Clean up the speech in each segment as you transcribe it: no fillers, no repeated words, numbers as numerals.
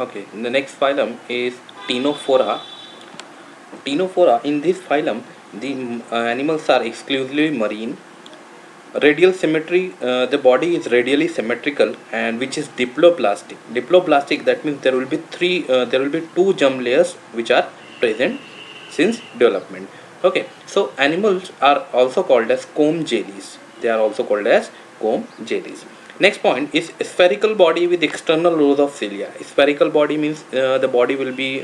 Okay, the next phylum is Ctenophora. Ctenophora, in this phylum, the animals are exclusively marine. Radial symmetry, the body is radially symmetrical, and which is diploblastic. Diploblastic, that means there will be two germ layers which are present since development. Okay, so animals are also called as comb jellies. They are also called as comb jellies. Next point is spherical body with external rows of cilia. Spherical body means the body will be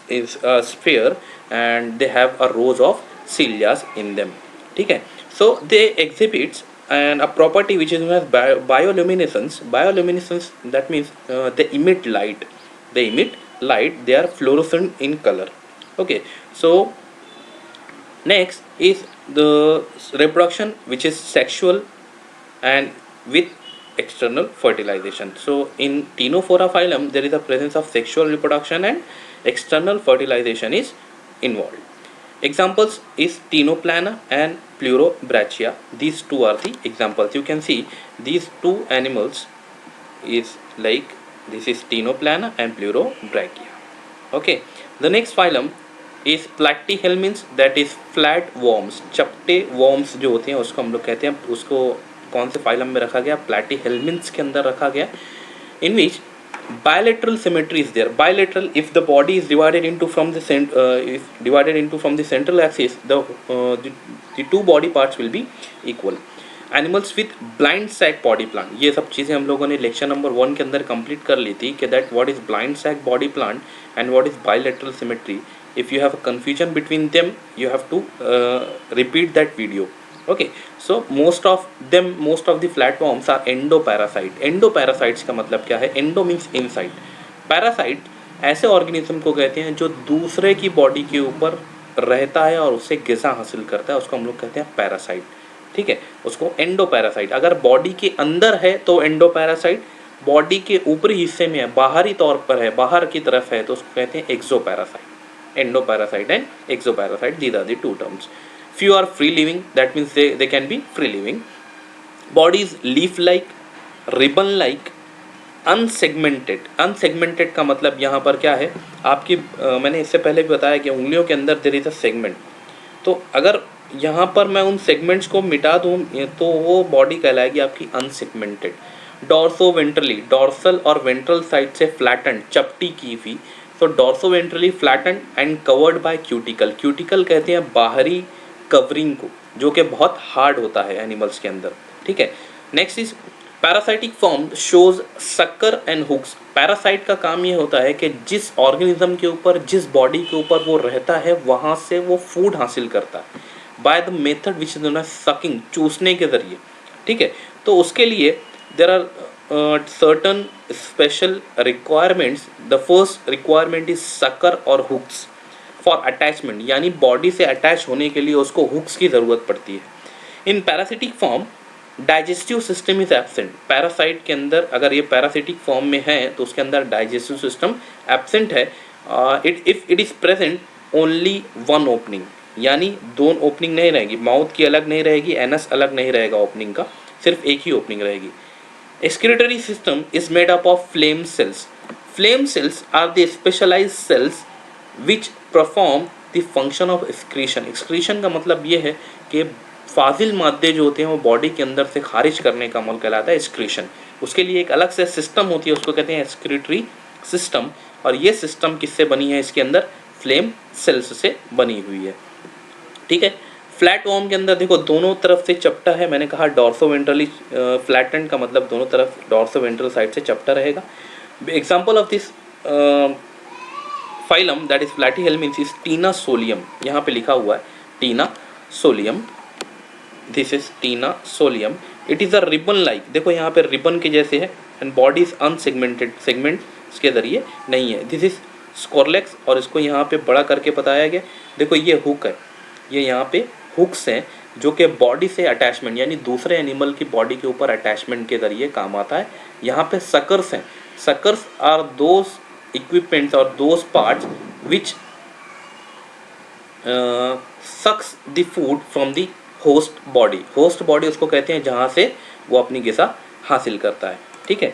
is a sphere, and they have a rows of cilia in them. Okay, so they exhibits and a property which is known as bioluminescence. Bioluminescence, that means they emit light. They emit light. They are fluorescent in color. Okay, so next is the reproduction, which is sexual and with external fertilization. So in Ctenophora phylum, there is a presence of sexual reproduction and external fertilization is involved. Examples is Ctenoplana and Pleurobrachia. These two are the examples. You can see these two animals is like this is Ctenoplana and Pleurobrachia. Okay, the next phylum is Platyhelminths, that is flat worms. चपटे worms जो होते हैं उसको हम लोग कहते हैं, उसको कौन से फाइलम में रखा गया? Platyhelminths के अंदर रखा गया, in which bilateral symmetry is there. Bilateral, if the body is divided into from the central axis, the two body parts will be equal. Animals with blind sac body plan, ये सब चीज़ें हम लोगों ने लेक्चर नंबर 1 के अंदर complete कर ली थी कि that what is blind sac body plan and what is bilateral symmetry. If you have a confusion between them, you have to repeat that video. Okay, so most of the flatworms are endoparasite. Endoparasites का मतलब क्या है? Endo means inside, parasite ऐसे organism को कहते हैं जो दूसरे की बॉडी के ऊपर रहता है और उससे ग़िज़ा हासिल करता है, उसको हम लोग कहते हैं पैरासाइट. ठीक है, उसको एंडोपैरासाइट. अगर बॉडी के अंदर है तो एंडोपैरासाइट, बॉडी के ऊपरी हिस्से में है, बाहरी तौर पर है, बाहर की तरफ है, तो उसको कहते हैं ectoparasite. Endoparasite and ectoparasite, these are the two terms. Few are free living, that means they can be free living. Bodies leaf like, ribbon like, unsegmented. Unsegmented का मतलब यहाँ पर क्या है? आपकी मैंने इससे पहले भी बताया कि उंगलियों के अंदर देयर इज अ सेगमेंट. तो अगर यहाँ पर मैं उन सेगमेंट्स को मिटा दूँ तो वो बॉडी कहलाएगी आपकी अनसेगमेंटेड. डॉर्सो वेंट्रली, डॉर्सल और वेंट्रल साइड से फ्लैटेंड, चपटी की हुई. तो dorso ventrally flattened and covered by cuticle. Cuticle कहते हैं बाहरी कवरिंग को, जो कि बहुत हार्ड होता है एनिमल्स के अंदर. ठीक है, next is parasitic form shows sucker and hooks. Parasite का काम ये होता है कि जिस ऑर्गेनिज्म के ऊपर, जिस बॉडी के ऊपर वो रहता है, वहाँ से वो फूड हासिल करता है by the method which is known as sucking, चूसने के जरिए. ठीक है, तो उसके लिए there are certain special requirements. The first requirement is sucker और हुक्स फॉर अटैचमेंट, यानी बॉडी से अटैच होने के लिए उसको हुक्स की ज़रूरत पड़ती है. In parasitic form digestive system is absent. Parasite के अंदर अगर ये पैरासिटिक फॉर्म में है तो उसके अंदर डाइजेस्टिव सिस्टम एब्सेंट है. If it is present only one opening, यानी दोन ओपनिंग नहीं रहेगी, माउथ की अलग नहीं रहेगी, एनस अलग नहीं रहेगा ओपनिंग का, सिर्फ एक ही ओपनिंग रहेगी. Excretory system is made up of flame cells. Flame cells are the specialised cells which perform the function of excretion. Excretion का मतलब ये है कि फाजिल मादे जो होते हैं वो बॉडी के अंदर से खारिज करने का अमल कहलाता है एक्सक्रीशन. उसके लिए एक अलग से सिस्टम होती है, उसको कहते हैं एक्सक्रीटरी सिस्टम. और ये सिस्टम किससे बनी है? इसके अंदर फ्लेम सेल्स से बनी हुई है. ठीक है, फ्लैट वॉर्म के अंदर देखो दोनों तरफ से चपटा है. मैंने कहा डॉर्सो वेंट्रली फ्लैटेंड का मतलब दोनों तरफ डॉर्सो वेंट्रल साइड से चपटा रहेगा. Example of this phylum that is platyhelminthes is Taenia solium. यहाँ पे लिखा हुआ है Taenia solium. This is Taenia solium. It is a ribbon like, देखो यहाँ पे रिबन के जैसे है, and body is unsegmented, segment इसके जरिए नहीं है. दिस इज स्कोरलेक्स, और इसको यहाँ पे बड़ा करके बताया गया. देखो ये हुक है, ये यहाँ पे हुक्स हैं जो कि बॉडी से अटैचमेंट, यानी दूसरे एनिमल की बॉडी के ऊपर अटैचमेंट के जरिए काम आता है. यहाँ पे सकर्स हैं. Suckers are those equipments or those parts which sucks the food from the host body. Host body उसको कहते हैं जहाँ से वो अपनी ग़िज़ा हासिल करता है. ठीक है,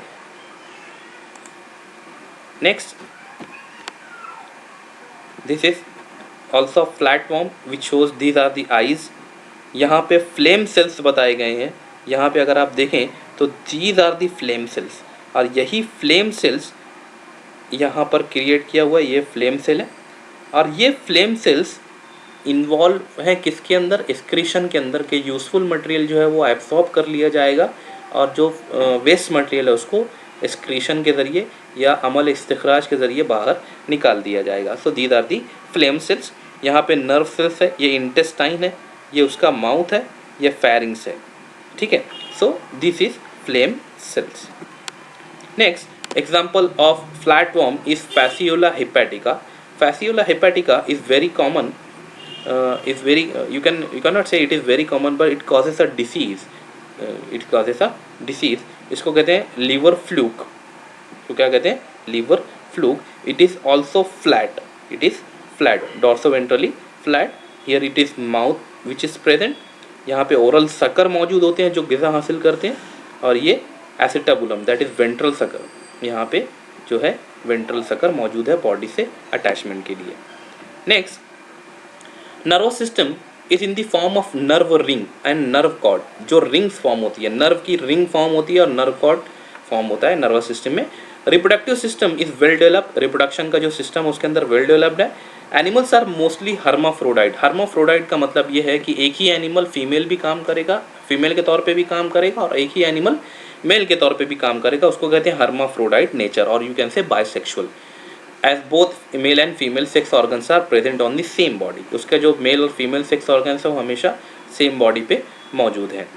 next this is also flatworm which shows these are the eyes. यहाँ पे फ्लेम सेल्स बताए गए हैं। यहाँ पे अगर आप देखें तो these are the flame cells, और यही फ्लेम सेल्स यहाँ पर क्रिएट किया हुआ ये फ्लेम सेल है। और ये फ्लेम सेल्स इन्वॉल्व है किसके अंदर, एक्सक्रीशन के अंदर, के यूज़फुल मटेरियल जो है वो एब्सॉर्ब कर लिया जाएगा और जो वेस्ट मटेरियल है उसको एक्सक्रीशन के ज़रिए या अमल इस्तिखराज के ज़रिए बाहर निकाल दिया जाएगा। So these are the flame cells. यहाँ पे नर्व सेल्स है, ये इंटेस्टाइन है, ये उसका माउथ है, ये फेरिंग्स है, ठीक है। So this is flame cells. Next example of flatworm is Fasciola hepatica. Fasciola hepatica is very common, is very you cannot say it is very common, but it causes a disease, it causes a disease। इसको कहते हैं liver fluke. तो क्या कहते हैं, liver fluke. It is also flat, it is flat, dorsoventrally flat. Here it is mouth which is present. यहाँ पे oral sucker मौजूद होते हैं जो ग़िज़ा हासिल करते हैं, और ये acetabulum that is ventral sucker, यहाँ पे जो है वेंट्रल सकर मौजूद है बॉडी से अटैचमेंट के लिए। Next nervous system is in the form of nerve ring and nerve cord. जो रिंग्स फॉर्म होती है, नर्व की रिंग फॉर्म होती है और नर्व कॉर्ड फॉर्म होता है नर्वस सिस्टम में। Reproductive system is well developed, reproduction का जो सिस्टम है उसके अंदर वेल डेवलप्ड है। Animals are mostly hermaphrodite. Hermaphrodite का मतलब ये है कि एक ही एनिमल फीमेल भी काम करेगा, फीमेल के तौर पे भी काम करेगा, और एक ही एनिमल मेल के तौर पे भी काम करेगा, उसको कहते हैं हर्माफ्रोडाइट नेचर, और you can say bisexual, as both male and female sex organs are present on the same body. उसके जो मेल और फीमेल सेक्स ऑर्गन्स है वो हमेशा सेम बॉडी पे मौजूद हैं।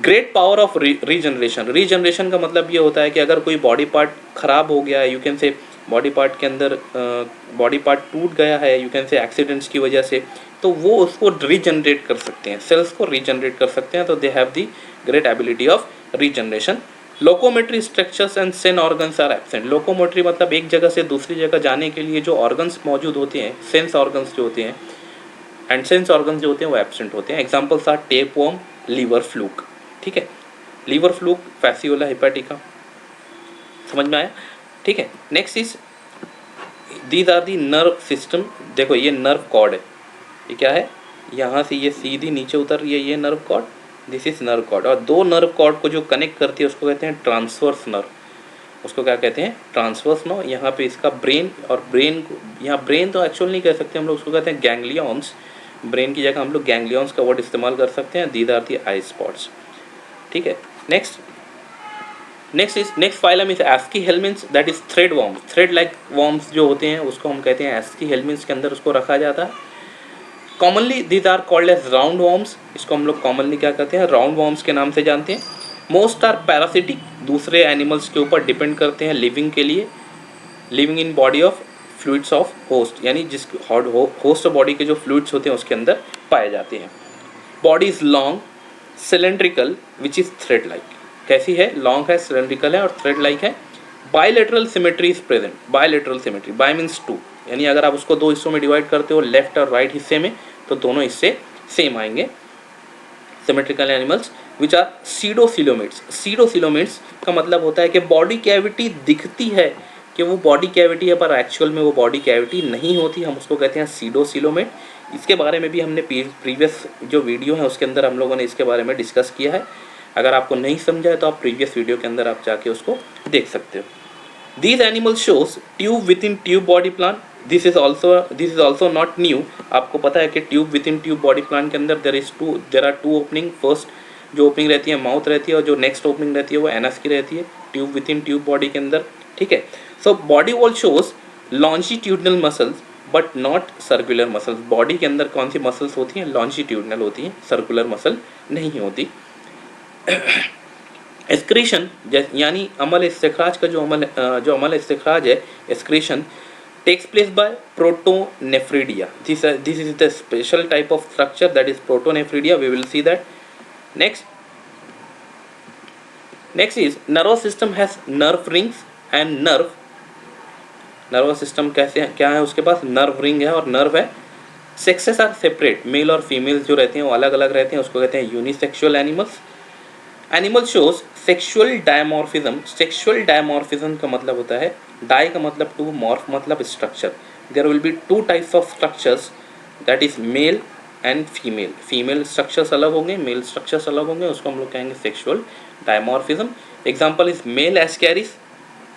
Great power of regeneration. Regeneration का मतलब ये होता है कि अगर कोई बॉडी पार्ट खराब हो गया है, यू कैन से बॉडी पार्ट के अंदर बॉडी पार्ट टूट गया है, यू कैन से एक्सीडेंट्स की वजह से, तो वो उसको रीजनरेट कर सकते हैं, सेल्स को रीजनरेट कर सकते हैं। तो they have the great ability of regeneration. Locomotory structures and sense organs are absent. Locomotory मतलब एक जगह से दूसरी जगह जाने के लिए जो ऑर्गन्स मौजूद होते हैं, सेंस ऑर्गन्स जो होते हैं, एंड सेंस ऑर्गन्स जो होते हैं वो एब्सेंट होते हैं। Examples are tapeworm, liver fluke, ठीक है। लीवर फ्लूक, फैसियोला हेपेटिका, समझ में आया, ठीक है। Next is these are the nerve system. देखो ये नर्व कॉर्ड है, ये क्या है, यहाँ से ये सीधी नीचे उतर रही है, ये nerve cord, this is nerve cord. और दो नर्व कॉर्ड को जो कनेक्ट करती है उसको कहते हैं ट्रांसवर्स नर्व, उसको क्या कहते हैं, ट्रांसवर्स नर्व। यहाँ पे इसका ब्रेन, और ब्रेन को यहाँ ब्रेन तो एक्चुअल नहीं कह सकते हम लोग, उसको कहते हैं गैंग्लियॉन्स। ब्रेन की जगह हम लोग गैंग्लियॉन्स का वर्ड इस्तेमाल कर सकते हैं। These are the eye spots, ठीक है। Next phylum is aschelminthes, that is thread worms. Thread like worms जो होते हैं उसको हम कहते हैं एस्की हेलमिन्स के अंदर उसको रखा जाता है। Commonly these are called as round worms, इसको हम लोग कॉमनली क्या कहते हैं, राउंड वॉर्म्स के नाम से जानते हैं। मोस्ट आर पैरासिटिक, दूसरे एनिमल्स के ऊपर डिपेंड करते हैं लिविंग के लिए। Living in body of fluids of host, यानी जिस होस्ट बॉडी के जो फ्लूइड्स होते हैं उसके अंदर पाए जाते हैं। Body is long cylindrical which is thread like. कैसी है, लॉन्ग है, सिलेंड्रिकल है और थ्रेड लाइक है। Bilateral symmetry is present. Bilateral symmetry, bi means two, यानी अगर आप उसको दो हिस्सों में डिवाइड करते हो, लेफ्ट और राइट हिस्से में, तो दोनों हिस्से सेम आएंगे। Symmetrical animals which are pseudocoelomates. Pseudocoelomates का मतलब होता है कि बॉडी कैविटी दिखती है कि वो बॉडी कैविटी है, पर एक्चुअल में वो बॉडी कैविटी नहीं होती, हम उसको कहते हैं सीडोसिलोमेट। इसके बारे में भी हमने प्रीवियस जो वीडियो है उसके अंदर हम लोगों ने इसके बारे में डिस्कस किया है। अगर आपको नहीं समझा है तो आप प्रीवियस वीडियो के अंदर आप जाके उसको देख सकते हो। These animals shows tube within tube body plan. This is also not new. आपको पता है कि tube within tube body plan के अंदर there are two opening. First जो ओपनिंग रहती है माउथ रहती है, और जो नेक्स्ट ओपनिंग रहती है वो एनस की रहती है, tube with in tube body के अंदर, ठीक है। So body wall shows longitudinal muscles but not circular muscles. Body के अंदर कौन सी मसल्स होती हैं, लॉन्जिट्यूडनल होती हैं, सर्कुलर मसल नहीं होती। एक्सक्रीशन यानी अमल इस्तिखराज का जो अमल इस्तिखराज है, excretion takes place by protonephridia. This is the special type of structure that is protonephridia. We will see that next is nervous system has nerve rings and nerve. Nervous system कैसे क्या है, उसके पास नर्व रिंग है और nerve है। Sexes are separate, mail और female जो रहते हैं वो अलग अलग रहते हैं, उसको कहते हैं unisexual animals. Animal shows sexual dimorphism का मतलब होता है, डाई का मतलब टू, मॉर्फ मतलब structure. There will be two types of structures, that is male and female. Female structures अलग होंगे, मेल स्ट्रक्चर्स अलग होंगे, उसको हम लोग कहेंगे sexual dimorphism. Example is male Ascaris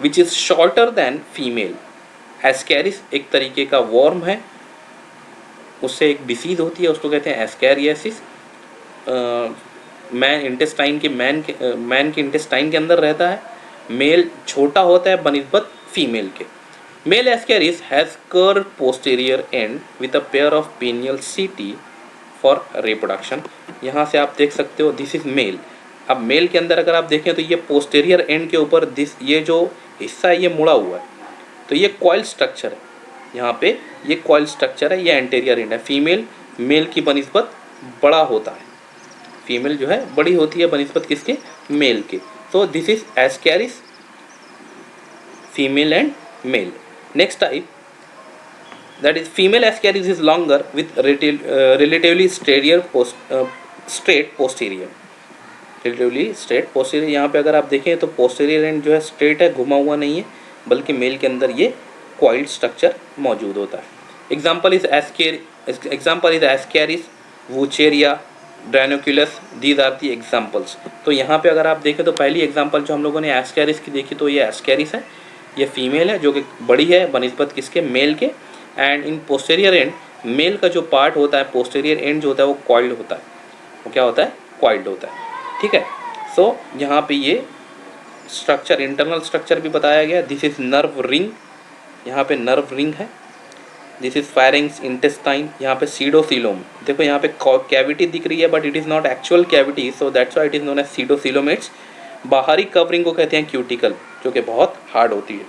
which is shorter than female. Ascaris एक तरीके का वर्म है, उससे एक डिसीज होती है, उसको कहते हैं एस्कैरियासिस। मैन के इंटेस्टाइन के अंदर रहता है। मेल छोटा होता है बनिस्बत फीमेल के। Male ascaris has curve posterior end with a pair of penial setae for reproduction. यहाँ से आप देख सकते हो दिस इज मेल। अब मेल के अंदर अगर आप देखें तो ये पोस्टीरियर एंड के ऊपर ये जो हिस्सा है ये मुड़ा हुआ है, तो ये कॉइल स्ट्रक्चर है। यहाँ पे ये कॉइल स्ट्रक्चर है, ये एंटेरियर एंड है। फीमेल मेल की बनिस्बत बड़ा होता है, फीमेल जो है बड़ी होती है बनिस्बत किसके, मेल के। So this is ascaris, female and male. Next type that is female ascaris is longer with relatively straight posterior। relatively straight posterior, यहाँ पे अगर आप देखें तो posterior end जो है straight है, घुमा हुआ नहीं है, बल्कि मेल के अंदर ये coiled structure मौजूद होता है। example is ascaris, wucheria, Dracunculus, these are the examples. तो यहाँ पे अगर आप देखें तो पहली एग्जाम्पल जो हम लोगों ने एस्कैरिस की देखी, तो ये एस्कैरिस है, ये फीमेल है जो कि बड़ी है बनिस्बत किसके, मेल के। And in posterior end male का जो पार्ट होता है, पोस्टेरियर एंड जो होता है वो कॉइल्ड होता है। वो क्या होता है, कॉइल्ड होता है, ठीक है। सो यहाँ पे ये स्ट्रक्चर, इंटरनल स्ट्रक्चर भी बताया गया। दिस इज नर्व रिंग, यहाँ पे नर्व रिंग है। दिस इज फायरिंग्स इंटेस्टाइन, यहाँ पे सीडोसिलोम। देखो यहाँ पे कैविटी दिख रही है but it is not actual cavity, so that's why it is known as pseudocoelomates. बाहरी कवरिंग को कहते हैं क्यूटिकल, जो कि बहुत हार्ड होती है।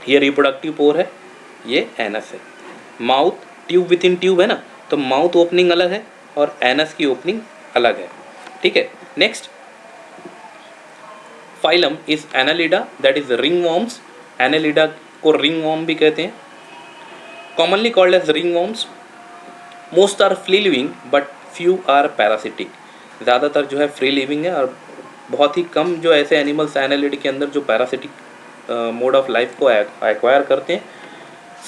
ये रिप्रोडक्टिव पोर है, ये एनस है। Mouth tube with in tube है ना, तो माउथ ओपनिंग अलग है और एनस की ओपनिंग अलग है, ठीक है। Next phylum is annelida, that is ring worms. Annelida को रिंग वॉर्म भी कहते हैं, commonly called as ring worms. Most are free living but few are parasitic. ज़्यादातर जो है फ्री लिविंग है और बहुत ही कम जो ऐसे एनिमल्स एनालिड के अंदर जो पैरासिटिक मोड ऑफ लाइफ को एक्वायर करते हैं।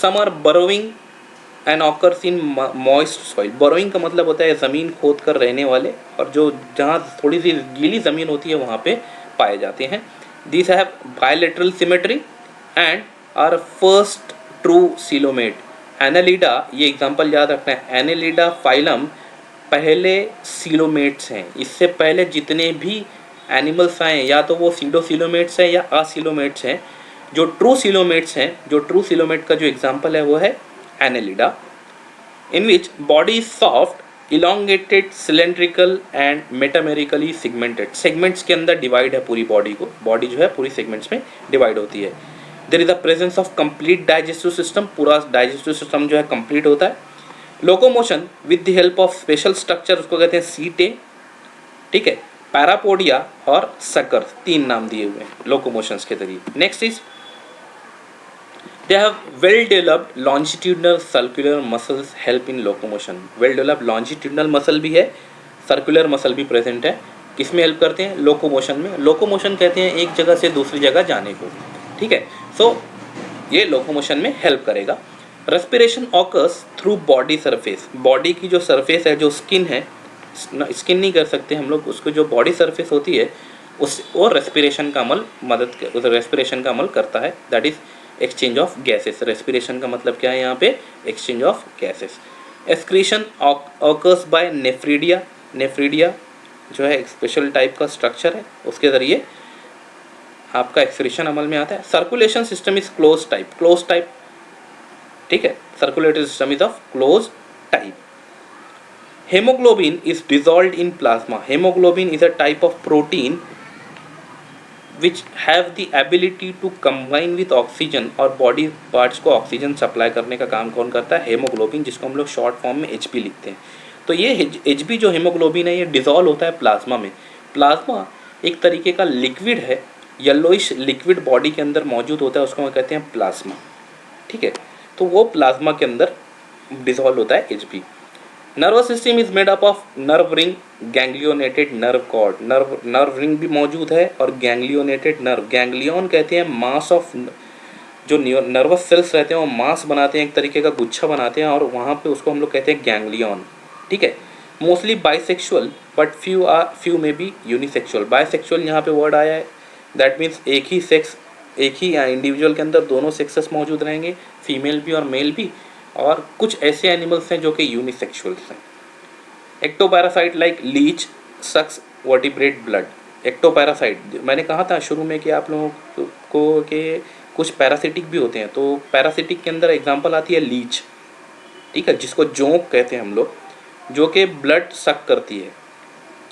Some are burrowing and occurs in moist soil. Burrowing का मतलब होता है ज़मीन खोद कर रहने वाले, और जो जहाँ थोड़ी सी गीली ज़मीन होती है वहाँ पे पाए जाते हैं। This have bilateral symmetry and are first true coelomate. Annelida, ये एग्जांपल याद रखना है, एनालिडा फाइलम पहले सीलोमेट्स हैं। इससे पहले जितने भी एनिमल्स आए या तो वो सीडोसीलोमेट्स हैं या असीलोमेट्स हैं। जो ट्रू सीलोमेट्स हैं, जो ट्रू सीलोमेट का जो एग्जांपल है वो है Annelida, in which body is soft, elongated, cylindrical and metamerically segmented. Segments के अंदर डिवाइड है पूरी बॉडी को, बॉडी जो है पूरी सेगमेंट्स में डिवाइड होती है। There is a presence of complete digestive system, पूरा डाइजेस्टिव सिस्टम जो है कंप्लीट होता है। Locomotion with the help of special structure, उसको कहते हैं सीटे, ठीक है। पैरापोडिया और सकर, तीन नाम दिए हुए हैं लोकोमोशंस के जरिए। Next is they have well developed longitudinal circular muscles help in locomotion. Well developed longitudinal muscle भी है, सर्कुलर मसल भी प्रेजेंट है। किसमें हेल्प करते हैं, लोकोमोशन में। लोकोमोशन कहते हैं एक जगह से दूसरी जगह जाने को, ठीक है। सो ये लोकोमोशन में हेल्प करेगा। Respiration occurs through body surface. Body की जो सरफेस है, जो स्किन है, स्किन नहीं कर सकते हम लोग, उसको जो बॉडी सरफेस होती है उस और रेस्पिरेशन का अमल उस रेस्पिरेशन का अमल करता है, that is exchange of gases. Respiration का मतलब क्या है यहाँ पे, exchange of gases. Excretion occurs by nephridia. Nephridia जो है एक स्पेशल टाइप का स्ट्रक्चर है, उसके ज़रिए आपका एक्सक्रीशन अमल में आता है। Circulation system is close type, ठीक है। Circulatory system is of close type. Haemoglobin is dissolved in plasma. Haemoglobin is a type of protein which have the ability to combine with oxygen, और body parts को oxygen supply करने का काम कौन करता है, हेमोग्लोबिन, जिसको हम लोग शॉर्ट फॉर्म में एचपी लिखते हैं। तो ये एचपी जो हेमोग्लोबिन है ये डिजॉल्व होता है प्लाज्मा में। प्लाज्मा एक तरीके का लिक्विड है, येलोइश लिक्विड बॉडी के अंदर मौजूद होता है, उसको हम कहते हैं प्लाज्मा, ठीक है। तो वो प्लाज्मा के अंदर डिजॉल्व होता है HP. Nervous system is made up of nerve ring, ganglionated nerve cord. Nerve ring भी मौजूद है और गैंग्लियोनेटेड नर्व, गैंग्लियन कहते हैं मास ऑफ, जो नर्वस सेल्स रहते हैं वो मास बनाते हैं, एक तरीके का गुच्छा बनाते हैं और वहाँ पे उसको हम लोग कहते हैं गैंग्लियन। ठीक है, मोस्टली बाइसेक्सुअल बट फ्यू में बी यूनिसेक्सुअल। बाइसेक्सुअल यहाँ पे वर्ड आया है, दैट मीन्स एक ही सेक्स, एक ही इंडिविजुअल के अंदर दोनों सेक्सेस मौजूद रहेंगे, फीमेल भी और मेल भी। और कुछ ऐसे एनिमल्स हैं जो कि यूनिसेक्सुअल्स हैं। एक्टोपैरासाइट लाइक लीच सक्स वर्टिब्रेट ब्लड। एक्टोपैरासाइट मैंने कहा था शुरू में कि आप लोगों को कि कुछ पैरासिटिक भी होते हैं, तो पैरासिटिक के अंदर एग्जांपल आती है लीच, ठीक है, जिसको जोंक कहते हैं हम लोग, जो कि ब्लड सक करती है।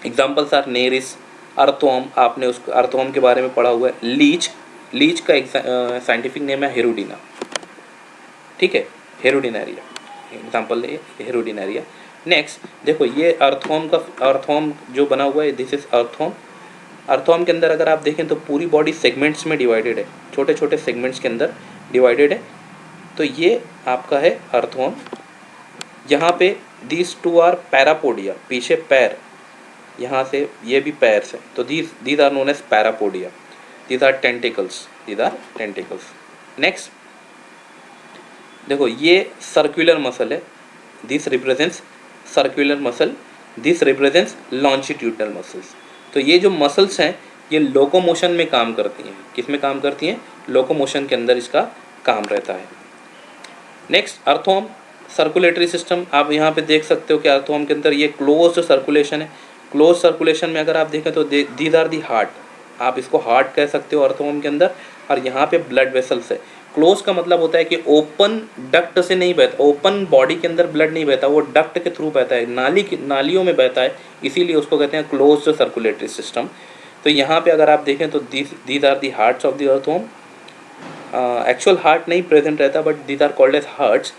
एग्जांपल्स आर नेरिस, अर्थवर्म, आपने उस अर्थवर्म के बारे में पढ़ा हुआ है। लीच, लीच का साइंटिफिक नेम है हेरोडिना, ठीक है, हेरोडिनेरिया, एग्जांपल है हेरोडिनेरिया। नेक्स्ट देखो ये अर्थवर्म का, अर्थवर्म जो बना हुआ है दिस इज अर्थवर्म। अर्थवर्म के अंदर अगर आप देखें तो पूरी बॉडी सेगमेंट्स में डिवाइडेड है, छोटे छोटे सेगमेंट्स के अंदर डिवाइडेड है। तो ये आपका है अर्थवर्म। यहाँ पे दीज टू आर पैरापोडिया, पीछे पैर, यहाँ से ये भी पैर से, तो these are known as parapodia, these are tentacles, these are tentacles. Next देखो ये सर्कुलर मसल है, this represents circular muscle, this represents longitudinal muscles. तो ये जो मसल्स हैं ये लोकोमोशन में काम करती हैं। किस में काम करती हैं? लोकोमोशन के अंदर इसका काम रहता है। नेक्स्ट अर्थवर्म सर्कुलेटरी सिस्टम, आप यहाँ पे देख सकते हो कि अर्थवर्म के अंदर ये क्लोज्ड सर्कुलेशन है। क्लोज सर्कुलेशन में अगर आप देखें तो दीज आर दी हार्ट, आप इसको हार्ट कह सकते हो अर्थवर्म के अंदर। और यहाँ पे ब्लड वेसल्स है। क्लोज का मतलब होता है कि ओपन डक्ट से नहीं बहता, ओपन बॉडी के अंदर ब्लड नहीं बहता, वो डक्ट के थ्रू बहता है, नालियों में बहता है, इसीलिए उसको कहते हैं क्लोज्ड सर्कुलेटरी सिस्टम। तो यहाँ पे अगर आप देखें तो these are the hearts of the earthworm. Actual heart नहीं प्रेजेंट रहता but these are called as hearts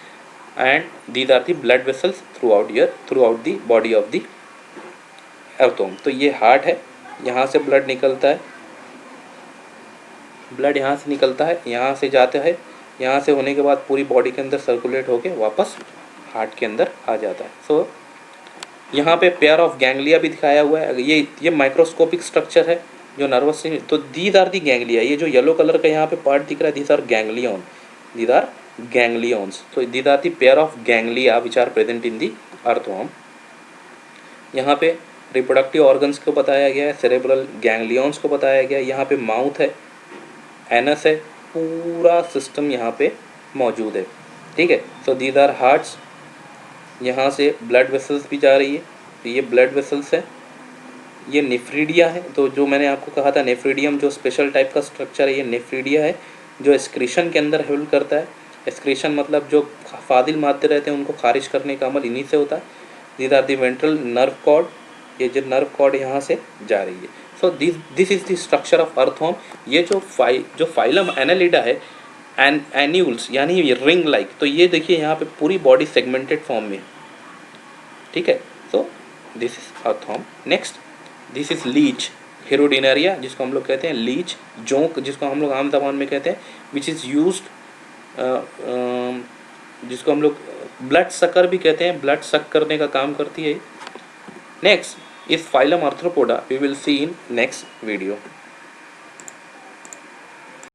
and these are the blood vessels throughout the body of the earthworm. तो ये हार्ट है, यहाँ से ब्लड निकलता है, blood यहाँ से निकलता है, यहाँ से जाता है, यहाँ से होने के बाद पूरी बॉडी के अंदर सर्कुलेट होके वापस हार्ट के अंदर आ जाता है। सो यहाँ पे पेयर ऑफ गैंग्लिया भी दिखाया हुआ है। ये माइक्रोस्कोपिक स्ट्रक्चर है जो नर्वस, तो दीज आर दी गैंग्लिया, ये जो येलो कलर का यहाँ पे पार्ट दिख रहा है these are ganglion, these are ganglions. तो these are the pair of ganglia which are present in the earthworm. यहाँ पे रिप्रोडक्टिव ऑर्गन्स को बताया गया है, सेरेब्रल गैंग्लियंस को बताया गया है। यहाँ पे माउथ है, एनस है, पूरा सिस्टम यहाँ पे मौजूद है, ठीक है। सो दीज आर हार्ट्स, यहाँ से ब्लड वेसल्स भी जा रही है, तो ये ब्लड वेसल्स है। ये नेफ्रीडिया है, तो जो मैंने आपको कहा था नेफ्रीडियम जो स्पेशल टाइप का स्ट्रक्चर है, ये नेफ्रीडिया है जो एक्सक्रीशन के अंदर हेल्प करता है। एक्सक्रीशन मतलब जो फादिल मादे रहते हैं उनको खारिज करने का अमल इन्हीं से होता है। These are the ventral nerve cord, ये जो नर्व कॉर्ड यहाँ से जा रही है। So this is the structure of earthworm. ये जो फाइलम एनालिडा है, एन्यूल्स यानी रिंग लाइक, तो ये देखिए यहाँ पे पूरी बॉडी सेगमेंटेड फॉर्म में, ठीक है। So this is earthworm. Next this is leech, hirudinaria जिसको हम लोग कहते हैं, लीच जोंक जिसको हम लोग आम जबान में कहते हैं, विच इज़ यूज्ड, जिसको हम लोग ब्लड सकर भी कहते हैं, ब्लड सक करने का काम करती है। Next is phylum arthropoda, we will see in next video.